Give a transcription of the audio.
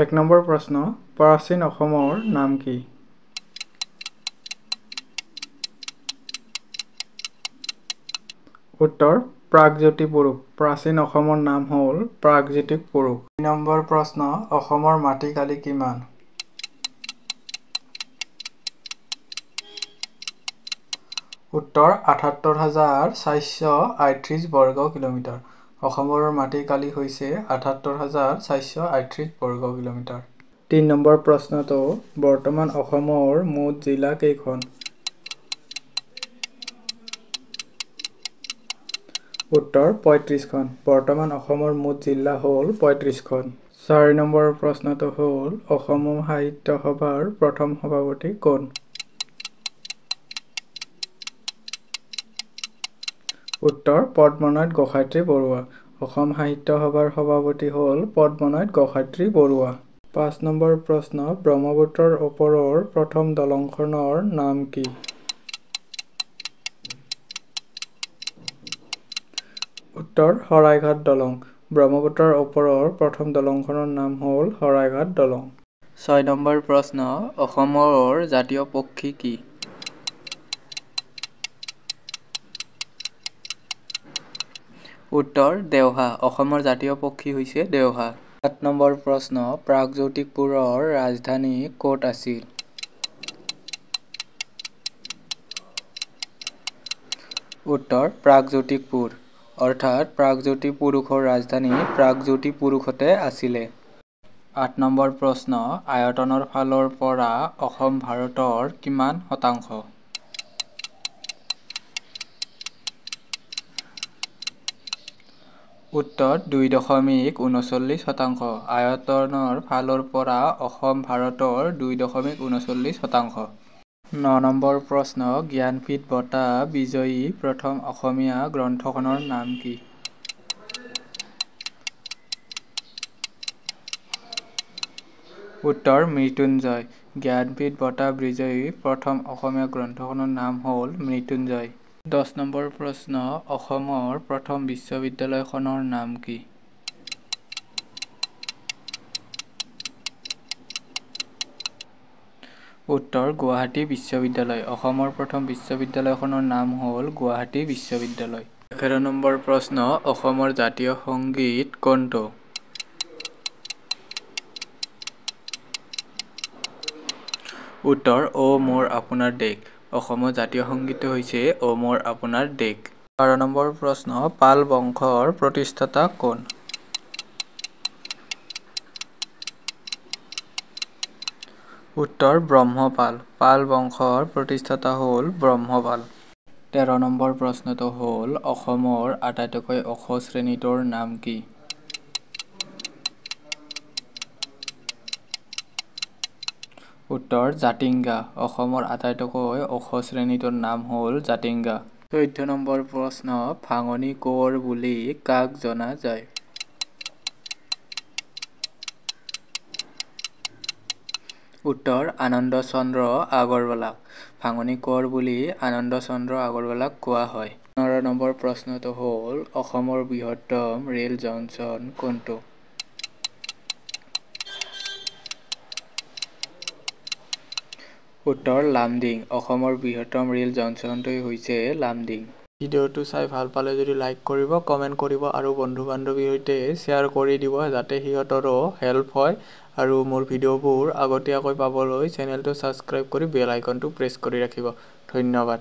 1 number প্ৰশ্ন প্ৰাচীন অসমৰ নাম কি? উত্তৰ প্ৰাগজ্যোতি পুৰুষ। প্ৰাচীন অসমৰ নাম হ'ল প্ৰাগজ্যোতিষ পুৰুষ। 2 নম্বৰ প্ৰশ্ন অসমৰ মাটিকালি কিমান? উত্তৰ ৭৮,৪৩৮ বৰ্গ কিলোমিটাৰ। অসমৰ মাটিকালি হৈছে ৭৮,৪৩৮ বৰ্গ কিলোমিটাৰ। 3 নম্বৰ প্ৰশ্নটো বৰ্তমান অসমৰ মুঠ জিলা কেইখন? উত্তৰ ৩৫খন। বৰ্তমান অসমৰ মুঠ জিলা হ'ল ৩৫খন। 4 নম্বৰ প্ৰশ্নটো হ'ল অসম সাহিত্য সভাৰ প্ৰথম সভাপতি কোন? উত্তৰ পদ্মনাথ গোসাঁইত্ৰী বৰুৱা। অসম সাহিত্য সভাৰ সভাপতি হ'ল পদ্মনাথ গোসাঁইত্ৰী বৰুৱা। 5 নম্বৰ প্ৰশ্ন ব্ৰহ্মপুত্ৰৰ ওপৰৰ প্ৰথম দলংখনৰ নাম কি? উত্তৰ শৰাইঘাট দলং। ব্ৰহ্মপুত্ৰৰ ওপৰৰ প্ৰথম দলংখনৰ নাম হ'ল শৰাইঘাট দলং। 6 নম্বৰ প্ৰশ্ন অসমৰ জাতীয় পক্ষী কি? উত্তৰ দেওহা। অসমৰ জাতীয় পক্ষী হৈছে দেওহা। 7 নম্বৰ প্ৰশ্ন প্ৰাগজ্যোতিষপুৰৰ ৰাজধানী ক'ত আছিল? উত্তৰ প্ৰাগজ্যোতিষপুৰ। অৰ্থাৎ প্ৰাগজ্যোতি পুৰুষৰ ৰাজধানী প্ৰাগজ্যোতিপুৰুষতে আছিলে। 8 নম্বৰ প্ৰশ্ন আয়তনৰ ফালৰ পৰা অসম ভাৰতৰ কিমান শতাংশ? উত্তৰ 2.39 শতাংশ। আয়তনৰ ফালৰ পৰা অসম ভাৰতৰ 2.39 শতাংশ। 9 নম্বৰ প্ৰশ্ন জ্ঞানপীঠ বঁটা বিজয়ী প্ৰথম অসমীয়া গ্ৰন্থখনৰ নাম কি? উত্তৰ মৃত্যুঞ্জয়। জ্ঞানপীঠ বঁটা বিজয়ী প্ৰথম অসমীয়া গ্ৰন্থখনৰ নাম হ'ল মৃত্যুঞ্জয়। 10 নম্বৰ প্ৰশ্ন অসমৰ প্ৰথম বিশ্ববিদ্যালয়খনৰ নাম কি? উত্তৰ গুৱাহাটী বিশ্ববিদ্যালয়। অসমৰ প্ৰথম বিশ্ববিদ্যালয়খনৰ নাম হ'ল গুৱাহাটী বিশ্ববিদ্যালয়। 11 নম্বৰ প্ৰশ্ন অসমৰ জাতীয় সংগীত কোনটো? উত্তৰ অ মোৰ আপোনাৰ দেশ। অসমৰ জাতীয় সংগীত হৈছে অ মোৰ আপোনাৰ দেশ। 12 নম্বৰ প্ৰশ্ন পাল বংশৰ প্ৰতিষ্ঠাতা কোন? উত্তৰ ব্ৰহ্মপাল। পাল বংশৰ প্ৰতিষ্ঠাতা হ'ল ব্ৰহ্মপাল। 13 নম্বৰ প্ৰশ্নটো হ'ল অসমৰ আটাইতকৈ ওখ শ্ৰেণীটোৰ নাম কি? উত্তৰ জাতিংগা। অসমৰ আটাইতকৈ ওখ শ্ৰেণীটোৰ নাম হ'ল জাতিংগা। 14 নম্বৰ প্ৰশ্ন ভাঙনি কোঁৱৰ বুলি কাক জনা যায়? উত্তৰ আনন্দচন্দ্ৰ আগৰৱালাক। ভাঙনি কোঁৱৰ বুলি আনন্দচন্দ্ৰ আগৰৱালাক কোৱা হয়। 15 নম্বৰ প্ৰশ্নটো হ'ল অসমৰ বৃহত্তম ৰেল জংচন কোনটো? উত্তৰ লামডিং। অসমৰ বৃহত্তম ৰেল জংচনটো হৈছে লামডিং। ভিডিঅ'টো চাই ভাল পালে যদি লাইক কৰিব, কমেণ্ট কৰিব আৰু বন্ধু বান্ধৱীৰ সৈতে শ্বেয়াৰ কৰি দিব যাতে সিহঁতৰো হেল্প হয় আৰু মোৰ ভিডিঅ'বোৰ আগতীয়াকৈ পাবলৈ চেনেলটো ছাবস্ক্ৰাইব কৰি বেল আইকনটো প্ৰেছ কৰি ৰাখিব। ধন্যবাদ।